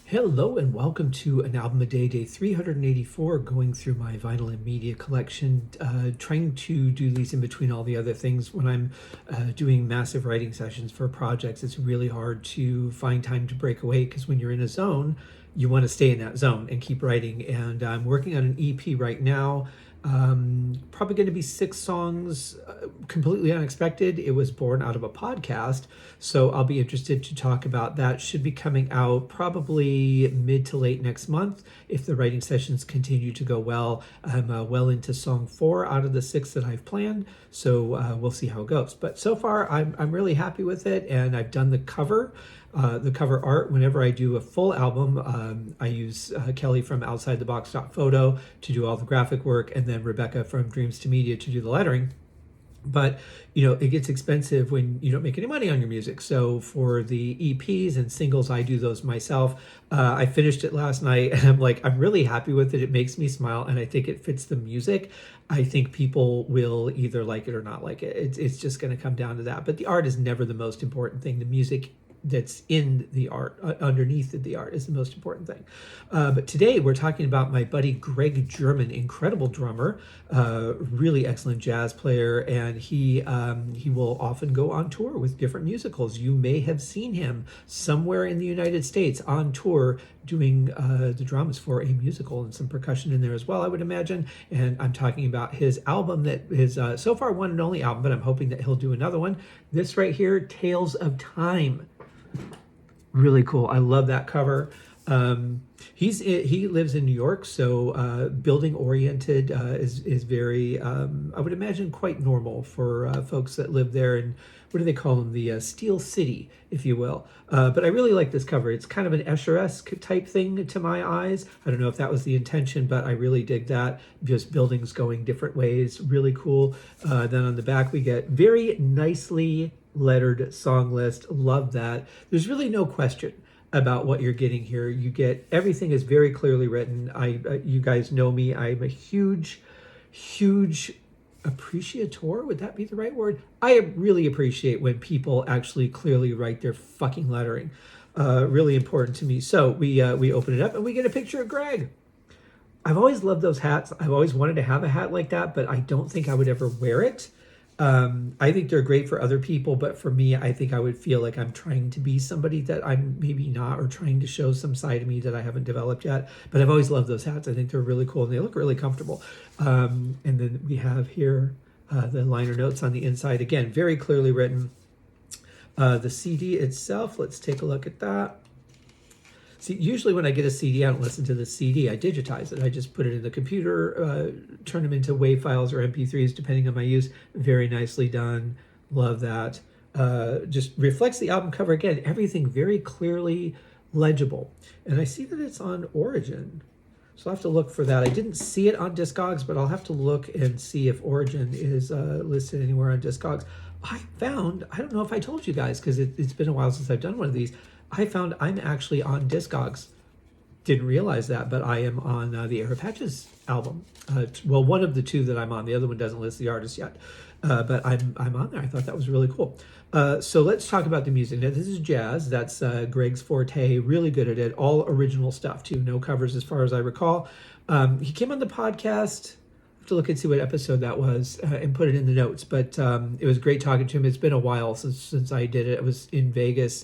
Hello and welcome to An Album a Day, day 384, going through my vinyl and media collection, trying to do these in between all the other things. When I'm doing massive writing sessions for projects, it's really hard to find time to break away because when you're in a zone, you want to stay in that zone and keep writing. And I'm working on an EP right now. Probably going to be 6 songs, completely unexpected. It was born out of a podcast, so I'll be interested to talk about that. Should be coming out probably mid to late next month if the writing sessions continue to go well. I'm well into song 4 out of the 6 that I've planned, so we'll see how it goes. But so far, I'm really happy with it, and I've done the cover. The cover art, whenever I do a full album, I use Kelly from Outside the Box Photo to do all the graphic work, and then Rebecca from Dreams to Media to do the lettering. But, it gets expensive when you don't make any money on your music. So for the EPs and singles, I do those myself. I finished it last night and I'm really happy with it. It makes me smile and I think it fits the music. I think people will either like it or not like it. It's just going to come down to that. But the art is never the most important thing. The music that's in the art, underneath the art, is the most important thing. But today we're talking about my buddy Greg Germann, incredible drummer, really excellent jazz player, and he will often go on tour with different musicals. You may have seen him somewhere in the United States on tour doing the drums for a musical and some percussion in there as well, I would imagine. And I'm talking about his album that is so far one and only album, but I'm hoping that he'll do another one. This right here, Tales of Time. Really cool. I love that cover. He lives in New York, so building oriented is very, I would imagine, quite normal for folks that live there. And what do they call them? The Steel City, if you will. But I really like this cover. It's kind of an Escher-esque type thing to my eyes. I don't know if that was the intention, but I really dig that. Just buildings going different ways. Really cool. Then on the back, we get very nicely lettered song list. Love that. There's really no question about what you're getting here. You get everything is very clearly written. You guys know me. I'm a huge appreciator. Would that be the right word? I really appreciate when people actually clearly write their fucking lettering. Really important to me. So we open it up and we get a picture of Greg. I've always loved those hats. I've always wanted to have a hat like that, but I don't think I would ever wear it. I think they're great for other people, but for me, I think I would feel like I'm trying to be somebody that I'm maybe not, or trying to show some side of me that I haven't developed yet. But I've always loved those hats. I think they're really cool and they look really comfortable. And then we have here the liner notes on the inside. Again, very clearly written. The CD itself, let's take a look at that. See, usually when I get a CD, I don't listen to the CD. I digitize it. I just put it in the computer, turn them into WAV files or MP3s, depending on my use. Very nicely done. Love that. Just reflects the album cover. Again, everything very clearly legible. And I see that it's on Origin. So I'll have to look for that. I didn't see it on Discogs, but I'll have to look and see if Origin is listed anywhere on Discogs. I don't know if I told you guys, because it's been a while since I've done one of these. I found I'm actually on Discogs. Didn't realize that, but I am on the Air Patches album. Well, one of the 2 that I'm on. The other one doesn't list the artist yet, but I'm on there. I thought that was really cool. So let's talk about the music. Now, this is jazz. That's Greg's forte. Really good at it. All original stuff too. No covers, as far as I recall. He came on the podcast. I have to look and see what episode that was and put it in the notes. But it was great talking to him. It's been a while since I did it. I was in Vegas.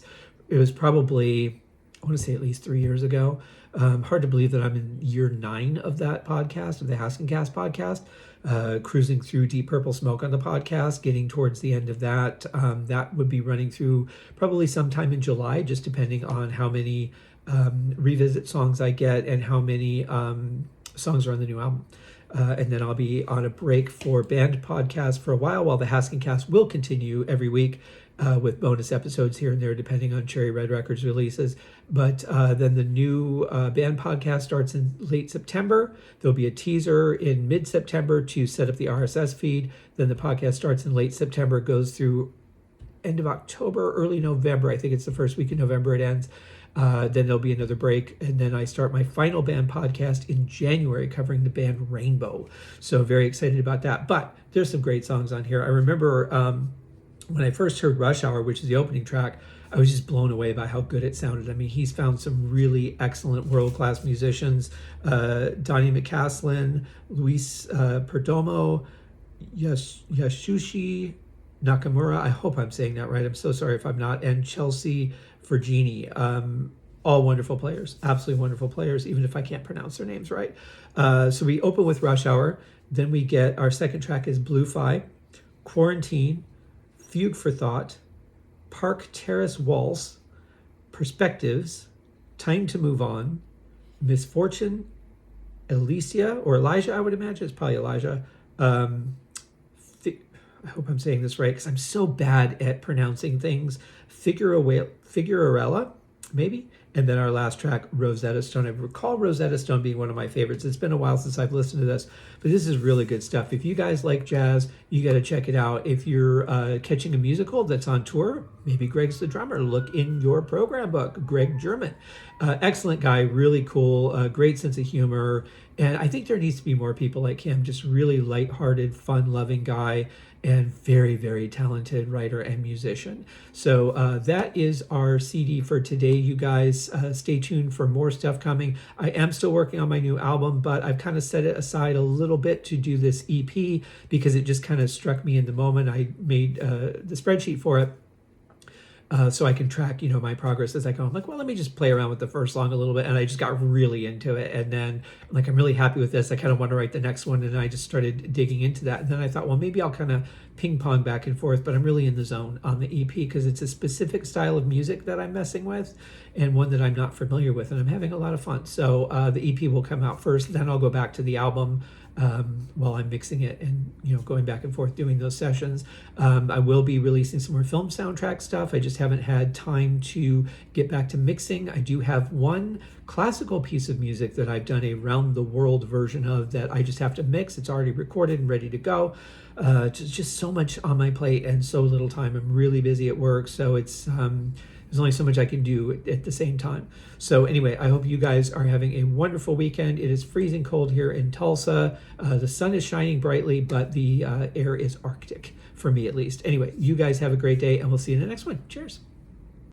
It was probably, I want to say, at least 3 years ago. Hard to believe that I'm in year 9 of that podcast, of the Haskencast podcast, cruising through Deep Purple Smoke on the podcast, getting towards the end of that. That would be running through probably sometime in July, just depending on how many revisit songs I get and how many songs are on the new album. And then I'll be on a break for band podcasts for a while the Haskencast will continue every week. With bonus episodes here and there, depending on Cherry Red Records releases. But then the new band podcast starts in late September. There'll be a teaser in mid-September to set up the RSS feed. Then the podcast starts in late September, goes through end of October, early November. I think it's the first week in November it ends. Then there'll be another break. And then I start my final band podcast in January, covering the band Rainbow. So very excited about that. But there's some great songs on here. I remember when I first heard Rush Hour, which is the opening track, I was just blown away by how good it sounded. I mean, he's found some really excellent world-class musicians. Donnie McCaslin, Luis Perdomo, Yasushi Nakamura. I hope I'm saying that right. I'm so sorry if I'm not. And Chelsea Fergini. All wonderful players, absolutely wonderful players, even if I can't pronounce their names right. So we open with Rush Hour. Then we get our second track is Blue Fi, Quarantine, Fugue for Thought, Park Terrace Waltz, Perspectives, Time to Move On, Misfortune, Elijah, I would imagine. It's probably Elijah. I hope I'm saying this right because I'm so bad at pronouncing things. Figurella, maybe? And then our last track, Rosetta Stone. I recall Rosetta Stone being one of my favorites. It's been a while since I've listened to this, but this is really good stuff. If you guys like jazz, you got to check it out. If you're catching a musical that's on tour, maybe Greg's the drummer. Look in your program book, Greg Germann. Excellent guy, really cool, great sense of humor. And I think there needs to be more people like him, just really lighthearted, fun-loving guy, and very, very talented writer and musician. So that is our CD for today, you guys. Stay tuned for more stuff coming. I am still working on my new album, but I've kind of set it aside a little bit to do this EP because it just kind of struck me in the moment. I made the spreadsheet for it. So I can track, my progress as I go. I'm like, well, let me just play around with the first song a little bit. And I just got really into it. And then I'm really happy with this. I kind of want to write the next one. And I just started digging into that. And then I thought, well, maybe I'll kind of ping pong back and forth, but I'm really in the zone on the EP because it's a specific style of music that I'm messing with and one that I'm not familiar with. And I'm having a lot of fun. So the EP will come out first. Then I'll go back to the album while I'm mixing it and going back and forth doing those sessions. I will be releasing some more film soundtrack stuff. I just haven't had time to get back to mixing. I do have one classical piece of music that I've done a round the world version of that I just have to mix. It's already recorded and ready to go. Just so much on my plate and so little time. I'm really busy at work, so it's there's only so much I can do at the same time. So anyway, I hope you guys are having a wonderful weekend. It is freezing cold here in Tulsa. The sun is shining brightly, but the air is Arctic, for me at least. Anyway, you guys have a great day, and we'll see you in the next one. Cheers.